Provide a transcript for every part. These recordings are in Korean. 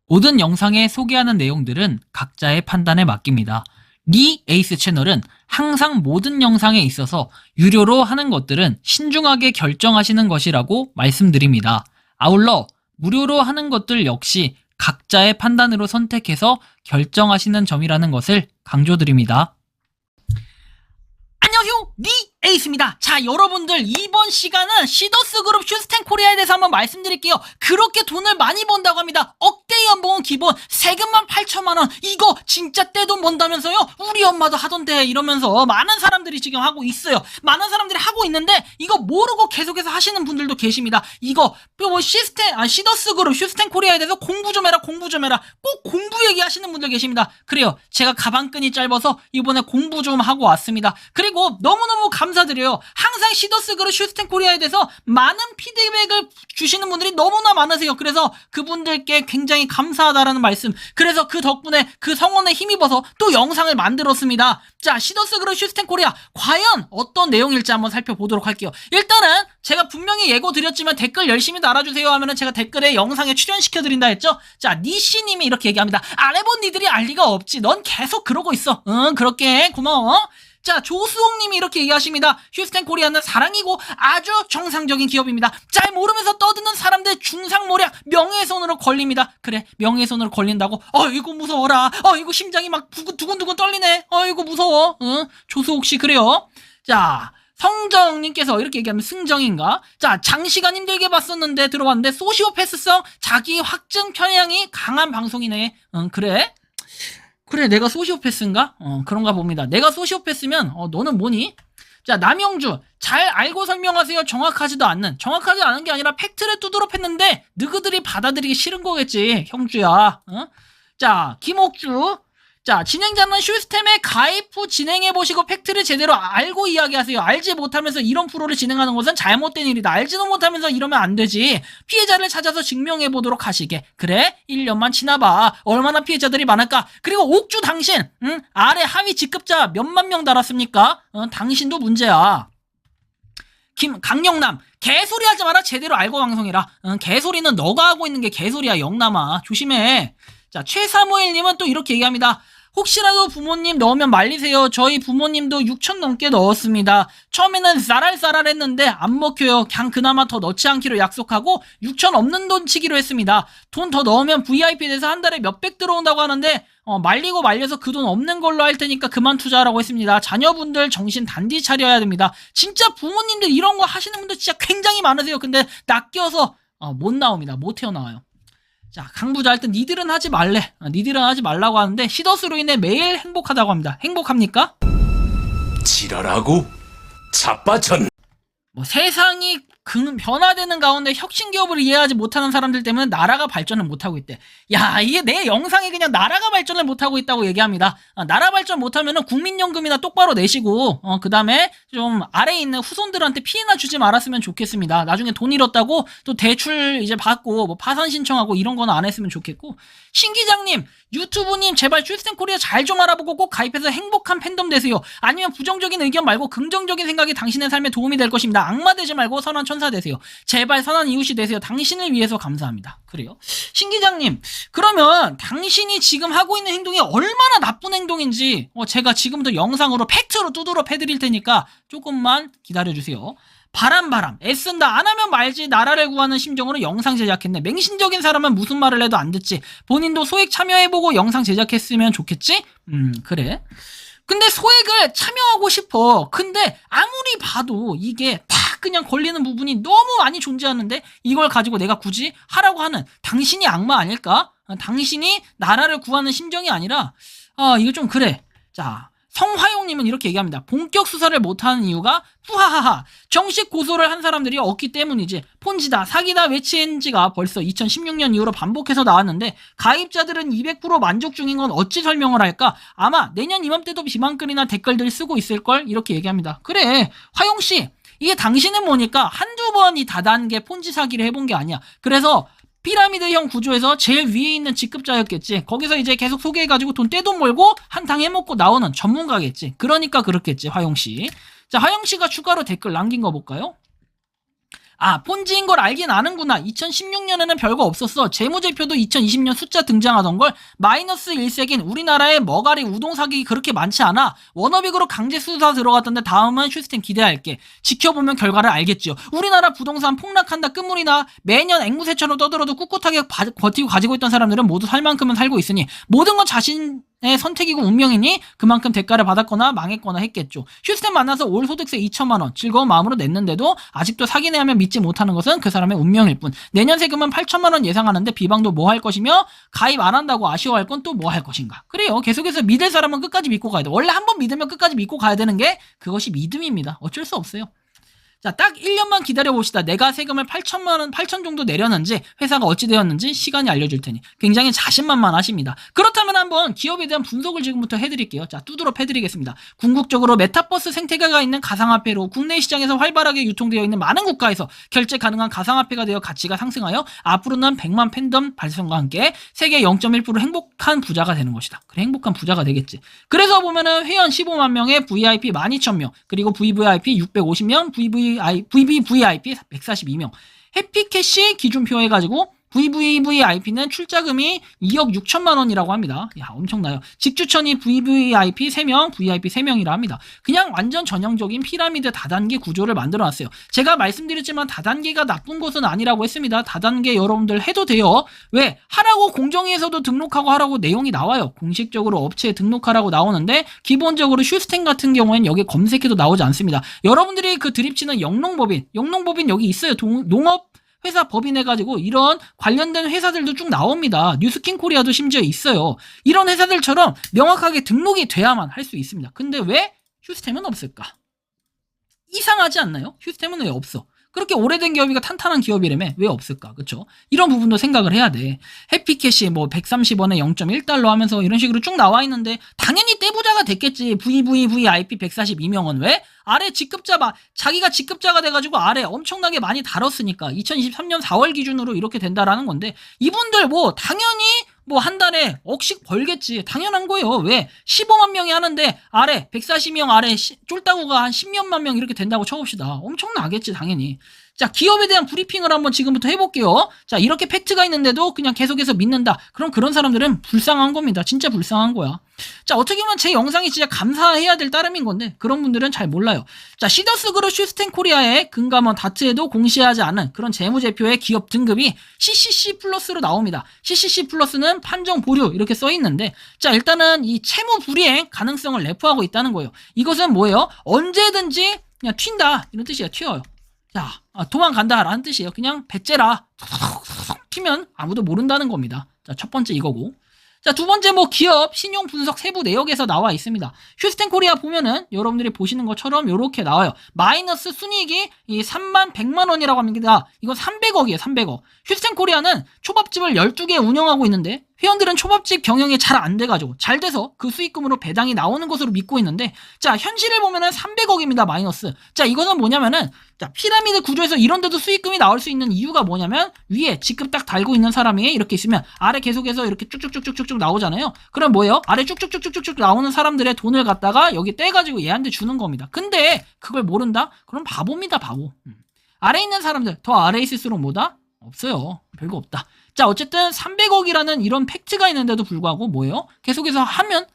모든 영상에 소개하는 내용들은 각자의 판단에 맡깁니다. 리 에이스 채널은 항상 모든 영상에 있어서 유료로 하는 것들은 신중하게 결정하시는 것이라고 말씀드립니다. 아울러 무료로 하는 것들 역시 각자의 판단으로 선택해서 결정하시는 점이라는 것을 강조드립니다. 안녕하세요, 리 에이스입니다. 자, 여러분들 이번 시간은 시더스 그룹 슈스텐 코리아에 대해서 한번 말씀드릴게요. 그렇게 돈을 많이 번다고 합니다. 억대 연봉은 기본 세금만 8천만원. 이거 진짜 떼돈 번다면서요? 우리 엄마도 하던데 이러면서 많은 사람들이 지금 하고 있어요. 많은 사람들이 하고 있는데 이거 모르고 계속해서 하시는 분들도 계십니다. 이거 뭐 시더스 그룹 슈스텐 코리아에 대해서 공부 좀 해라. 꼭 공부 얘기하시는 분들 계십니다. 그래요, 제가 가방끈이 짧아서 이번에 공부 좀 하고 왔습니다. 그리고 너무너무 감사드려요. 항상 시더스 그룹 슈스텐 코리아에 대해서 많은 피드백을 주시는 분들이 너무나 많으세요. 그래서 그분들께 굉장히 감사하다라는 말씀, 그래서 그 덕분에 그 성원에 힘입어서 또 영상을 만들었습니다. 자, 시더스 그룹 슈스텐 코리아 과연 어떤 내용일지 한번 살펴보도록 할게요. 일단은 제가 분명히 예고 드렸지만 댓글 열심히 달아주세요 하면은 제가 댓글에 영상에 출연시켜드린다 했죠. 자, 니씨님이 이렇게 얘기합니다. 안 해본 니들이 알 리가 없지. 넌 계속 그러고 있어. 응, 그렇게 고마워. 자, 조수홍님이 이렇게 얘기하십니다. 슈스텐 코리아는 사랑이고 아주 정상적인 기업입니다. 잘 모르면서 떠드는 사람들 중상모략 명예훼손으로 걸립니다. 그래, 명예훼손으로 걸린다고? 이거 무서워라. 이거 심장이 막 두근두근 떨리네. 이거 무서워. 응? 조수홍씨 그래요. 자, 성정님께서 이렇게 얘기하면 승정인가? 자, 장시간 힘들게 봤었는데 들어왔는데 소시오패스성 자기 확증 편향이 강한 방송이네. 응, 그래? 그래, 내가 소시오패스인가? 그런가 봅니다. 내가 소시오패스면 너는 뭐니? 자, 남영주 잘 알고 설명하세요. 정확하지 않은 게 아니라 팩트를 두드러 팼는데 너희들이 받아들이기 싫은 거겠지, 형주야. 자, 김옥주, 자, 진행자는 슈스템에 가입 후 진행해보시고 팩트를 제대로 알고 이야기하세요. 알지 못하면서 이런 프로를 진행하는 것은 잘못된 일이다. 알지도 못하면서 이러면 안 되지. 피해자를 찾아서 증명해보도록 하시게. 그래, 1년만 지나봐. 얼마나 피해자들이 많을까. 그리고 옥주 당신, 아래 하위 직급자 몇만 명 달았습니까? 당신도 문제야. 강영남, 개소리 하지 마라. 제대로 알고 방송해라. 개소리는 너가 하고 있는 게 개소리야, 영남아. 조심해. 자, 최사무엘님은 또 이렇게 얘기합니다. 혹시라도 부모님 넣으면 말리세요. 저희 부모님도 6천 넘게 넣었습니다. 처음에는 쌀쌀 했는데 안 먹혀요. 그냥 그나마 더 넣지 않기로 약속하고 6천 없는 돈 치기로 했습니다. 돈 더 넣으면 VIP 돼서 한 달에 몇백 들어온다고 하는데 말리고 말려서 그 돈 없는 걸로 할 테니까 그만 투자하라고 했습니다. 자녀분들 정신 단디 차려야 됩니다. 진짜 부모님들 이런 거 하시는 분들 진짜 굉장히 많으세요. 근데 낚여서 못 나옵니다. 못 태어나와요. 자, 강부자, 일단 니들은 하지 말래. 니들은 하지 말라고 하는데 시더스로 인해 매일 행복하다고 합니다. 행복합니까? 지랄하고 자빠전. 세상이 변화되는 가운데 혁신기업을 이해하지 못하는 사람들 때문에 나라가 발전을 못하고 있대. 야, 이게 내 영상에 그냥 나라가 발전을 못하고 있다고 얘기합니다. 나라 발전 못하면은 국민연금이나 똑바로 내시고 그 다음에 좀 아래에 있는 후손들한테 피해나 주지 말았으면 좋겠습니다. 나중에 돈 잃었다고 또 대출 이제 받고 뭐 파산 신청하고 이런 건 안 했으면 좋겠고. 신기장님, 유튜브님 제발 슈스텐 코리아 잘 좀 알아보고 꼭 가입해서 행복한 팬덤 되세요. 아니면 부정적인 의견 말고 긍정적인 생각이 당신의 삶에 도움이 될 것입니다. 악마 되지 말고 선한 천사 되세요. 제발 선한 이웃이 되세요. 당신을 위해서 감사합니다. 그래요? 신기장님, 그러면 당신이 지금 하고 있는 행동이 얼마나 나쁜 행동인지 제가 지금부터 영상으로 팩트로 두드러 패드릴 테니까 조금만 기다려주세요. 바람 애쓴다 안 하면 말지 나라를 구하는 심정으로 영상 제작했네. 맹신적인 사람은 무슨 말을 해도 안 듣지. 본인도 소액 참여해보고 영상 제작했으면 좋겠지? 그래. 근데 소액을 참여하고 싶어. 근데 아무리 봐도 이게 팍 그냥 걸리는 부분이 너무 많이 존재하는데 이걸 가지고 내가 굳이 하라고 하는 당신이 악마 아닐까? 당신이 나라를 구하는 심정이 아니라 이거 좀 그래. 자, 성화용님은 이렇게 얘기합니다. 본격 수사를 못하는 이유가 후하하하 정식 고소를 한 사람들이 없기 때문이지. 폰지다 사기다 외친 지가 벌써 2016년 이후로 반복해서 나왔는데 가입자들은 200% 만족 중인 건 어찌 설명을 할까? 아마 내년 이맘때도 비만글이나 댓글들 쓰고 있을걸? 이렇게 얘기합니다. 그래, 화용씨, 이게 당신은 뭐니까 한두 번이 다단계 폰지 사기를 해본 게 아니야. 그래서 피라미드형 구조에서 제일 위에 있는 직급자였겠지. 거기서 이제 계속 소개해가지고 떼돈 벌고 한탕 해먹고 나오는 전문가겠지. 그러니까 그렇겠지, 화용씨. 자, 화용씨가 추가로 댓글 남긴 거 볼까요? 폰지인 걸 알긴 아는구나. 2016년에는 별거 없었어. 재무제표도 2020년 숫자 등장하던 걸 마이너스 1색인 우리나라의 머가리 우동 사기 그렇게 많지 않아. 워너빅으로 강제 수사 들어갔던데 다음은 슈스템 기대할게. 지켜보면 결과를 알겠지요. 우리나라 부동산 폭락한다 끝물이나 매년 앵무새처럼 떠들어도 꿋꿋하게 버티고 가지고 있던 사람들은 모두 살 만큼은 살고 있으니 모든 건 자신의 선택이고 운명이니 그만큼 대가를 받았거나 망했거나 했겠죠. 슈스템 만나서 올 소득세 2천만 원 즐거운 마음으로 냈는데도 아직도 사기내 하면 믿지 못하는 것은 그 사람의 운명일 뿐. 내년 세금은 8천만 원 예상하는데 비방도 뭐 할 것이며 가입 안 한다고 아쉬워할 건 또 뭐 할 것인가. 그래요. 계속해서 믿을 사람은 끝까지 믿고 가야 돼. 원래 한 번 믿으면 끝까지 믿고 가야 되는 게 그것이 믿음입니다. 어쩔 수 없어요. 자, 딱 1년만 기다려봅시다. 내가 세금을 8천 정도 내렸는지 회사가 어찌 되었는지 시간이 알려줄 테니. 굉장히 자신만만하십니다. 그렇다면 한번 기업에 대한 분석을 지금부터 해드릴게요. 자, 두드러 패드리겠습니다. 궁극적으로 메타버스 생태계가 있는 가상화폐로 국내 시장에서 활발하게 유통되어 있는 많은 국가에서 결제 가능한 가상화폐가 되어 가치가 상승하여 앞으로는 100만 팬덤 발생과 함께 세계 0.1% 행복한 부자가 되는 것이다. 그래, 행복한 부자가 되겠지. 그래서 보면은 회원 15만 명에 VIP 12,000명, 그리고 VVIP 650명, VVVIP 142명, 해피캐시 기준표 해가지고 VVVIP는 출자금이 2억 6천만 원이라고 합니다. 야, 엄청나요. 직주천이 VVIP 3명, VIP 3명이라 합니다. 그냥 완전 전형적인 피라미드 다단계 구조를 만들어놨어요. 제가 말씀드렸지만 다단계가 나쁜 것은 아니라고 했습니다. 다단계 여러분들 해도 돼요. 왜? 하라고 공정위에서도 등록하고 하라고 내용이 나와요. 공식적으로 업체에 등록하라고 나오는데 기본적으로 슈스템 같은 경우에는 여기 검색해도 나오지 않습니다. 여러분들이 그 드립치는 영농법인 여기 있어요. 농업 회사 법인 해가지고 이런 관련된 회사들도 쭉 나옵니다. 뉴스킨 코리아도 심지어 있어요. 이런 회사들처럼 명확하게 등록이 돼야만 할 수 있습니다. 근데 왜 슈스템은 없을까? 이상하지 않나요? 슈스템은 왜 없어? 그렇게 오래된 기업이가 탄탄한 기업이라며 왜 없을까? 그쵸? 이런 부분도 생각을 해야 돼. 해피캐시 뭐 130원에 0.1달러 하면서 이런 식으로 쭉 나와 있는데 당연히 떼부자가 됐겠지. VVVIP 142명은 왜? 아래 직급자 자기가 직급자가 돼가지고 아래 엄청나게 많이 다뤘으니까 2023년 4월 기준으로 이렇게 된다라는 건데 이분들 뭐 당연히 뭐 한 달에 억씩 벌겠지. 당연한 거예요. 왜? 15만 명이 하는데 아래 140명 아래 쫄따구가 한 10몇만 명 이렇게 된다고 쳐봅시다. 엄청나겠지 당연히. 자, 기업에 대한 브리핑을 한번 지금부터 해볼게요. 자, 이렇게 팩트가 있는데도 그냥 계속해서 믿는다. 그럼 그런 사람들은 불쌍한 겁니다. 진짜 불쌍한 거야. 자, 어떻게 보면 제 영상이 진짜 감사해야 될 따름인 건데 그런 분들은 잘 몰라요. 자, 시더스그룹 슈스텐 코리아의 금감원 다트에도 공시하지 않은 그런 재무제표의 기업 등급이 CCC 플러스로 나옵니다. CCC 플러스는 판정 보류 이렇게 써 있는데 자, 일단은 이 채무 불이행 가능성을 내포하고 있다는 거예요. 이것은 뭐예요? 언제든지 그냥 튄다 이런 뜻이야. 튀어요. 자, 도망간다 라는 뜻이에요. 그냥 배째라 튀면 아무도 모른다는 겁니다. 자, 첫 번째 이거고. 자, 두 번째 뭐 기업 신용 분석 세부 내역에서 나와 있습니다. 슈스텐 코리아 보면은 여러분들이 보시는 것처럼 이렇게 나와요. 마이너스 순이익이 이 3만 100만 원이라고 합니다. 이건 300억이에요. 300억. 슈스텐 코리아는 초밥집을 12개 운영하고 있는데 회원들은 초밥집 경영이 잘 안 돼가지고 잘 돼서 그 수익금으로 배당이 나오는 것으로 믿고 있는데 자, 현실을 보면은 300억입니다. 마이너스. 자, 이거는 뭐냐면은 자, 피라미드 구조에서 이런 데도 수익금이 나올 수 있는 이유가 뭐냐면 위에 직급 딱 달고 있는 사람이 이렇게 있으면 아래 계속해서 이렇게 쭉쭉쭉쭉쭉 나오잖아요. 그럼 뭐예요? 아래 쭉쭉쭉쭉쭉 나오는 사람들의 돈을 갖다가 여기 떼가지고 얘한테 주는 겁니다. 근데 그걸 모른다? 그럼 바보입니다. 바보. 아래 있는 사람들 더 아래에 있을수록 뭐다? 없어요. 별거 없다. 자, 어쨌든 300억이라는 이런 팩트가 있는데도 불구하고 뭐예요? 계속해서 하면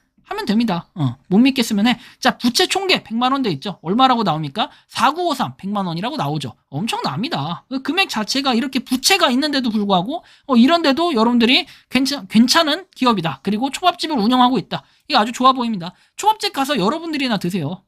됩니다. 못 믿겠으면 해. 자, 부채 총계 100만 원 돼 있죠. 얼마라고 나옵니까? 4953 100만 원이라고 나오죠. 엄청납니다. 그 금액 자체가 이렇게 부채가 있는데도 불구하고 이런데도 여러분들이 괜찮은 기업이다. 그리고 초밥집을 운영하고 있다. 이거 아주 좋아 보입니다. 초밥집 가서 여러분들이나 드세요.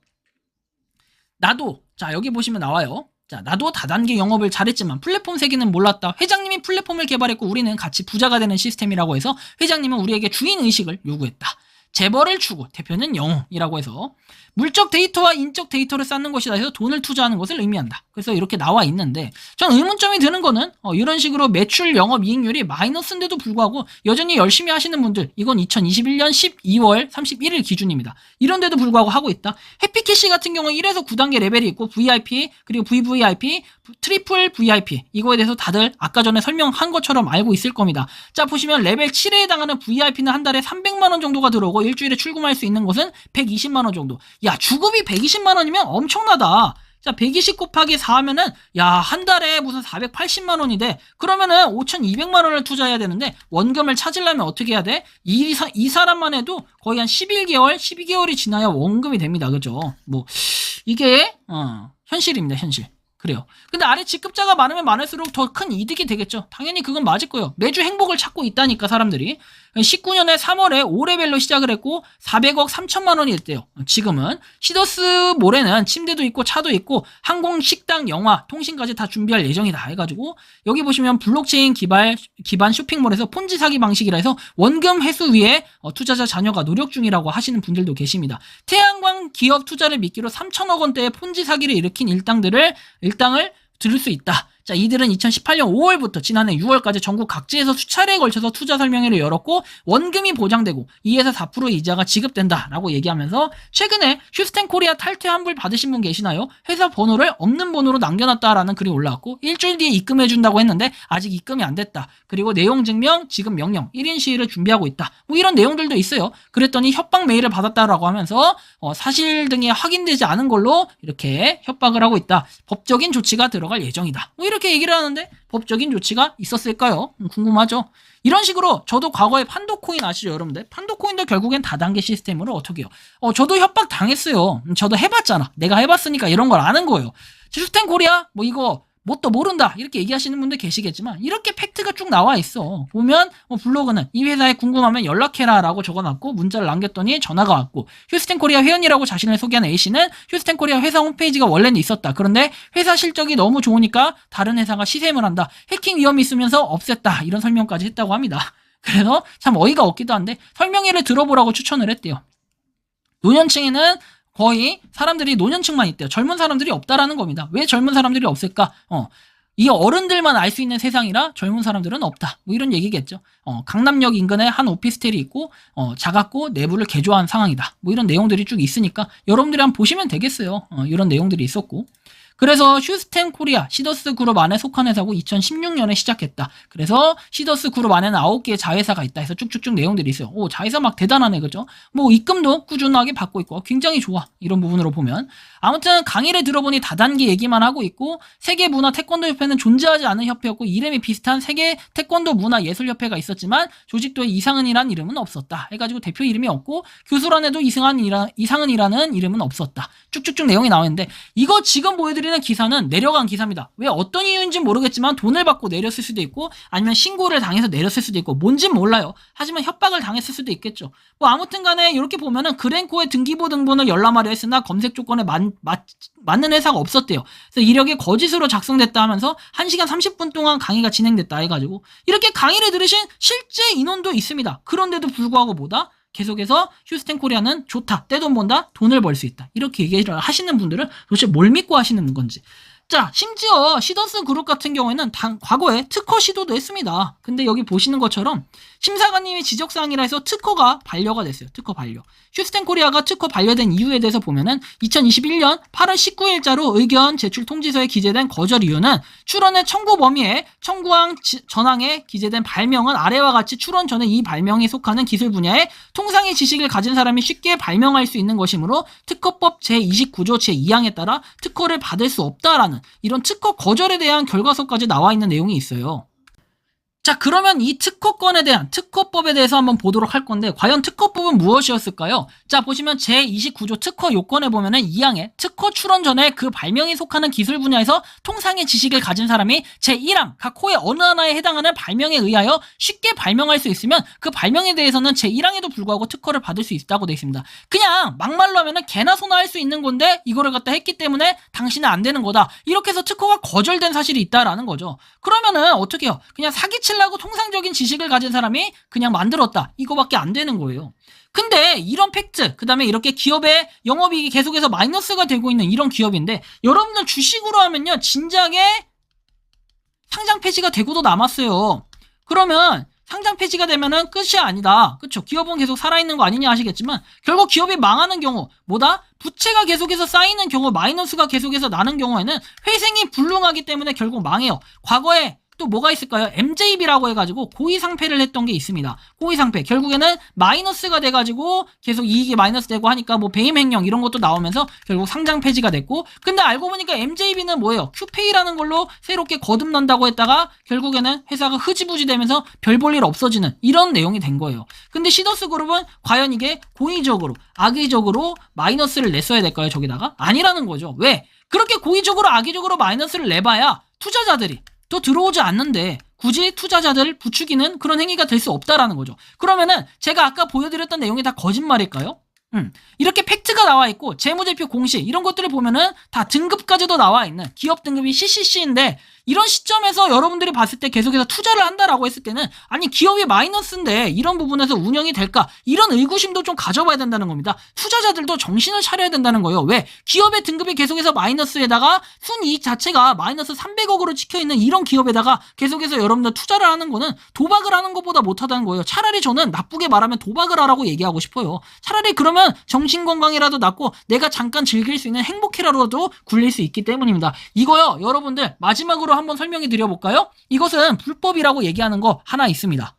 나도 자, 여기 보시면 나와요. 자, 나도 다단계 영업을 잘했지만 플랫폼 세계는 몰랐다. 회장님이 플랫폼을 개발했고 우리는 같이 부자가 되는 시스템이라고 해서 회장님은 우리에게 주인의식을 요구했다. 재벌을 추구, 대표는 영웅이라고 해서 물적 데이터와 인적 데이터를 쌓는 것이다 해서 돈을 투자하는 것을 의미한다. 그래서 이렇게 나와 있는데 전 의문점이 드는 거는 이런 식으로 매출 영업이익률이 마이너스인데도 불구하고 여전히 열심히 하시는 분들 이건 2021년 12월 31일 기준입니다. 이런데도 불구하고 하고 있다. 해피캐시 같은 경우는 1에서 9단계 레벨이 있고 VIP 그리고 VVIP 트리플 VIP 이거에 대해서 다들 아까 전에 설명한 것처럼 알고 있을 겁니다. 자, 보시면 레벨 7에 해당하는 VIP는 한 달에 300만 원 정도가 들어오고 일주일에 출금할 수 있는 것은 120만 원 정도. 야, 주급이 120만 원이면 엄청나다. 자, 120 곱하기 4 하면은, 야, 한 달에 무슨 480만 원이 돼. 그러면은 5,200만 원을 투자해야 되는데, 원금을 찾으려면 어떻게 해야 돼? 이 사람만 해도 거의 한 11개월, 12개월이 지나야 원금이 됩니다. 그죠? 뭐, 이게, 현실입니다, 현실. 그래요. 근데 아래 직급자가 많으면 많을수록 더 큰 이득이 되겠죠. 당연히 그건 맞을 거예요. 매주 행복을 찾고 있다니까, 사람들이. 19년에 3월에 5레벨로 시작을 했고 400억 3천만 원이 됐대요. 지금은 시더스몰에는 침대도 있고 차도 있고 항공, 식당, 영화, 통신까지 다 준비할 예정이다 해가지고 여기 보시면 블록체인 기반 쇼핑몰에서 폰지 사기 방식이라 해서 원금 회수 위에 투자자 자녀가 노력 중이라고 하시는 분들도 계십니다. 태양광 기업 투자를 미끼로 3천억 원대의 폰지 사기를 일으킨 일당을 들을 수 있다. 자, 이들은 2018년 5월부터 지난해 6월까지 전국 각지에서 수차례에 걸쳐서 투자 설명회를 열었고 원금이 보장되고 2에서 4% 이자가 지급된다라고 얘기하면서 최근에 휴스텐 코리아 탈퇴 환불 받으신 분 계시나요? 회사 번호를 없는 번호로 남겨놨다라는 글이 올라왔고 일주일 뒤에 입금해준다고 했는데 아직 입금이 안 됐다. 그리고 내용 증명, 지급 명령, 1인 시위를 준비하고 있다. 뭐 이런 내용들도 있어요. 그랬더니 협박 메일을 받았다라고 하면서 사실 등이 확인되지 않은 걸로 이렇게 협박을 하고 있다. 법적인 조치가 들어갈 예정이다. 뭐 이렇게 얘기를 하는데 법적인 조치가 있었을까요? 궁금하죠? 이런 식으로 저도 과거에 판도코인 아시죠, 여러분들? 판도코인도 결국엔 다단계 시스템으로 어떻게 해요? 저도 협박 당했어요. 저도 해봤잖아. 내가 해봤으니까 이런 걸 아는 거예요. 휴스텐 코리아 뭐 이거 뭣도 모른다 이렇게 얘기하시는 분들 계시겠지만 이렇게 팩트가 쭉 나와 있어. 보면 블로그는 이 회사에 궁금하면 연락해라 라고 적어놨고 문자를 남겼더니 전화가 왔고 휴스텐 코리아 회원이라고 자신을 소개한 A씨는 휴스텐 코리아 회사 홈페이지가 원래는 있었다. 그런데 회사 실적이 너무 좋으니까 다른 회사가 시샘을 한다. 해킹 위험이 있으면서 없앴다. 이런 설명까지 했다고 합니다. 그래서 참 어이가 없기도 한데 설명회를 들어보라고 추천을 했대요. 노년층에는 거의 사람들이 노년층만 있대요. 젊은 사람들이 없다라는 겁니다. 왜 젊은 사람들이 없을까? 이 어른들만 알 수 있는 세상이라 젊은 사람들은 없다. 뭐 이런 얘기겠죠. 강남역 인근에 한 오피스텔이 있고 작았고 내부를 개조한 상황이다. 뭐 이런 내용들이 쭉 있으니까 여러분들이 한번 보시면 되겠어요. 이런 내용들이 있었고. 그래서 휴스텐 코리아 시더스 그룹 안에 속한 회사고 2016년에 시작했다. 그래서 시더스 그룹 안에는 9개의 자회사가 있다 해서 쭉쭉쭉 내용들이 있어요. 오, 자회사 막 대단하네, 그죠? 뭐 입금도 꾸준하게 받고 있고 굉장히 좋아. 이런 부분으로 보면. 아무튼 강의를 들어보니 다단계 얘기만 하고 있고 세계 문화 태권도 협회는 존재하지 않은 협회였고 이름이 비슷한 세계 태권도 문화 예술 협회가 있었지만 조직도에 이상은이란 이름은 없었다. 해가지고 대표 이름이 없고 교수란에도 이상은이라는 이름은 없었다. 쭉쭉쭉 내용이 나오는데 이거 지금 보여드리는 기사는 내려간 기사입니다. 왜 어떤 이유인지 모르겠지만 돈을 받고 내렸을 수도 있고 아니면 신고를 당해서 내렸을 수도 있고 뭔진 몰라요. 하지만 협박을 당했을 수도 있겠죠. 뭐 아무튼 간에 이렇게 보면은 그랭코의 등기부 등본을 열람하려 했으나 검색 조건에 맞는 회사가 없었대요. 그래서 이력이 거짓으로 작성됐다 하면서 1시간 30분 동안 강의가 진행됐다 해가지고 이렇게 강의를 들으신 실제 인원도 있습니다. 그런데도 불구하고 뭐다? 계속해서 휴스텐 코리아는 좋다. 떼돈 번다. 돈을 벌 수 있다. 이렇게 얘기를 하시는 분들은 도대체 뭘 믿고 하시는 건지. 자, 심지어 시더스 그룹 같은 경우에는 과거에 특허 시도도 했습니다. 근데 여기 보시는 것처럼 심사관님이 지적사항이라 해서 특허가 반려가 됐어요. 특허 반려. 휴스텐 코리아가 특허 반려된 이유에 대해서 보면은 2021년 8월 19일자로 의견 제출 통지서에 기재된 거절 이유는 출원의 청구 범위에 청구항 전항에 기재된 발명은 아래와 같이 출원 전에 이 발명이 속하는 기술 분야에 통상의 지식을 가진 사람이 쉽게 발명할 수 있는 것이므로 특허법 제29조 제2항에 따라 특허를 받을 수 없다라는 이런 특허 거절에 대한 결과서까지 나와 있는 내용이 있어요. 자, 그러면 이 특허권에 대한 특허법에 대해서 한번 보도록 할 건데 과연 특허법은 무엇이었을까요? 자, 보시면 제29조 특허 요건에 보면은 2항에 특허 출원 전에 그 발명이 속하는 기술 분야에서 통상의 지식을 가진 사람이 제1항 각 호의 어느 하나에 해당하는 발명에 의하여 쉽게 발명할 수 있으면 그 발명에 대해서는 제1항에도 불구하고 특허를 받을 수 있다고 되어 있습니다. 그냥 막말로 하면은 개나 소나 할 수 있는 건데 이거를 갖다 했기 때문에 당신은 안 되는 거다. 이렇게 해서 특허가 거절된 사실이 있다라는 거죠. 그러면은 어떻게 해요? 그냥 사기치려고 통상적인 지식을 가진 사람이 그냥 만들었다. 이거밖에 안 되는 거예요. 근데 이런 팩트, 그 다음에 이렇게 기업의 영업이익이 계속해서 마이너스가 되고 있는 이런 기업인데 여러분들 주식으로 하면요. 진작에 상장 폐지가 되고도 남았어요. 그러면 상장 폐지가 되면은 끝이 아니다. 그쵸? 기업은 계속 살아있는 거 아니냐 하시겠지만 결국 기업이 망하는 경우 뭐다? 부채가 계속해서 쌓이는 경우 마이너스가 계속해서 나는 경우에는 회생이 불능하기 때문에 결국 망해요. 과거에 또 뭐가 있을까요? MJB라고 해가지고 고의상패를 했던 게 있습니다. 고의상패. 결국에는 마이너스가 돼가지고 계속 이익이 마이너스 되고 하니까 뭐 배임행령 이런 것도 나오면서 결국 상장 폐지가 됐고, 근데 알고 보니까 MJB는 뭐예요? 큐페이라는 걸로 새롭게 거듭난다고 했다가 결국에는 회사가 흐지부지 되면서 별 볼 일 없어지는 이런 내용이 된 거예요. 근데 시더스그룹은 과연 이게 고의적으로 악의적으로 마이너스를 냈어야 될까요? 저기다가? 아니라는 거죠. 왜? 그렇게 고의적으로 악의적으로 마이너스를 내봐야 투자자들이 또 들어오지 않는데 굳이 투자자들을 부추기는 그런 행위가 될 수 없다라는 거죠. 그러면은 제가 아까 보여드렸던 내용이 다 거짓말일까요? 이렇게 팩트가 나와 있고 재무제표 공시 이런 것들을 보면은 다 등급까지도 나와 있는 기업 등급이 CCC인데, 이런 시점에서 여러분들이 봤을 때 계속해서 투자를 한다라고 했을 때는 아니 기업이 마이너스인데 이런 부분에서 운영이 될까, 이런 의구심도 좀 가져봐야 된다는 겁니다. 투자자들도 정신을 차려야 된다는 거예요. 왜? 기업의 등급이 계속해서 마이너스에다가 순이익 자체가 마이너스 300억으로 찍혀있는 이런 기업에다가 계속해서 여러분들 투자를 하는 거는 도박을 하는 것보다 못하다는 거예요. 차라리 저는 나쁘게 말하면 도박을 하라고 얘기하고 싶어요. 차라리 그러면 정신건강이라도 낫고 내가 잠깐 즐길 수 있는 행복이라도 굴릴 수 있기 때문입니다. 이거요, 여러분들 마지막으로 한번 설명해 드려볼까요? 이것은 불법이라고 얘기하는 거 하나 있습니다.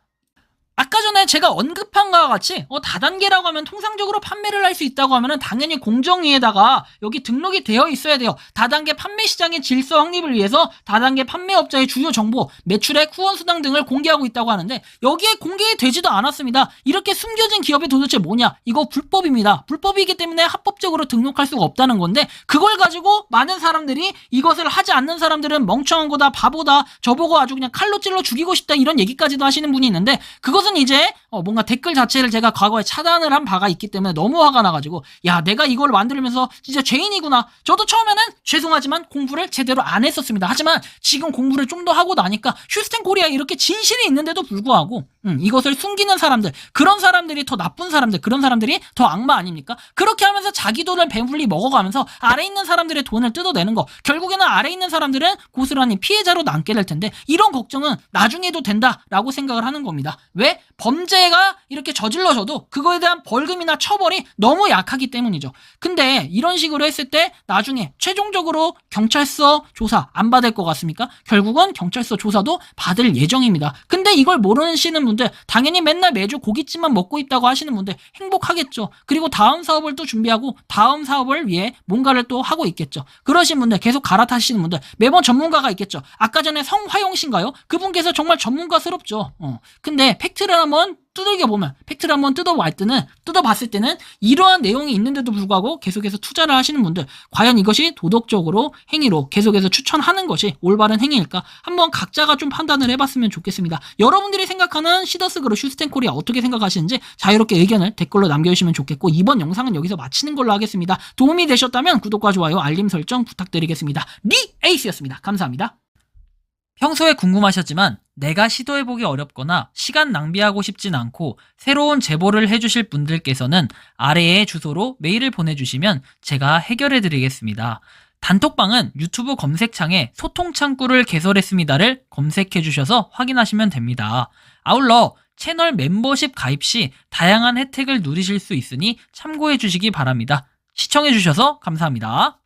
아까 전에 제가 언급한 것과 같이 다단계라고 하면 통상적으로 판매를 할 수 있다고 하면 당연히 공정위에다가 여기 등록이 되어 있어야 돼요. 다단계 판매 시장의 질서 확립을 위해서 다단계 판매업자의 주요 정보, 매출액, 후원수당 등을 공개하고 있다고 하는데 여기에 공개되지도 않았습니다. 이렇게 숨겨진 기업이 도대체 뭐냐? 이거 불법입니다. 불법이기 때문에 합법적으로 등록할 수가 없다는 건데, 그걸 가지고 많은 사람들이 이것을 하지 않는 사람들은 멍청한 거다, 바보다, 저보고 아주 그냥 칼로 찔러 죽이고 싶다 이런 얘기까지도 하시는 분이 있는데, 그것은 이제 뭔가 댓글 자체를 제가 과거에 차단을 한 바가 있기 때문에 너무 화가 나가지고 야, 내가 이걸 만들면서 진짜 죄인이구나. 저도 처음에는 죄송하지만 공부를 제대로 안 했었습니다. 하지만 지금 공부를 좀 더 하고 나니까 휴스텐 코리아에 이렇게 진실이 있는데도 불구하고 이것을 숨기는 사람들, 그런 사람들이 더 나쁜 사람들, 그런 사람들이 더 악마 아닙니까? 그렇게 하면서 자기 돈을 배불리 먹어가면서 아래 있는 사람들의 돈을 뜯어내는 거, 결국에는 아래 있는 사람들은 고스란히 피해자로 남게 될 텐데 이런 걱정은 나중에도 된다라고 생각을 하는 겁니다. 왜? 범죄가 이렇게 저질러져도 그거에 대한 벌금이나 처벌이 너무 약하기 때문이죠. 근데 이런 식으로 했을 때 나중에 최종적으로 경찰서 조사 안 받을 것 같습니까? 결국은 경찰서 조사도 받을 예정입니다. 근데 이걸 모르시는 분들, 당연히 맨날 매주 고깃집만 먹고 있다고 하시는 분들 행복하겠죠. 그리고 다음 사업을 또 준비하고 다음 사업을 위해 뭔가를 또 하고 있겠죠. 그러신 분들, 계속 갈아타시는 분들, 매번 전문가가 있겠죠. 아까 전에 성화용 씨인가요? 그분께서 정말 전문가스럽죠. 근데 팩트를 한번 두들겨보면, 팩트를 한번 뜯어봤을 때는 이러한 내용이 있는데도 불구하고 계속해서 투자를 하시는 분들, 과연 이것이 도덕적으로 행위로 계속해서 추천하는 것이 올바른 행위일까? 한번 각자가 좀 판단을 해봤으면 좋겠습니다. 여러분들이 생각하는 시더스그룹 휴스텐 코리아 어떻게 생각하시는지 자유롭게 의견을 댓글로 남겨주시면 좋겠고, 이번 영상은 여기서 마치는 걸로 하겠습니다. 도움이 되셨다면 구독과 좋아요, 알림 설정 부탁드리겠습니다. 에이스였습니다. 감사합니다. 평소에 궁금하셨지만 내가 시도해보기 어렵거나 시간 낭비하고 싶진 않고 새로운 제보를 해주실 분들께서는 아래의 주소로 메일을 보내주시면 제가 해결해드리겠습니다. 단톡방은 유튜브 검색창에 소통창구를 개설했습니다를 검색해주셔서 확인하시면 됩니다. 아울러 채널 멤버십 가입 시 다양한 혜택을 누리실 수 있으니 참고해주시기 바랍니다. 시청해주셔서 감사합니다.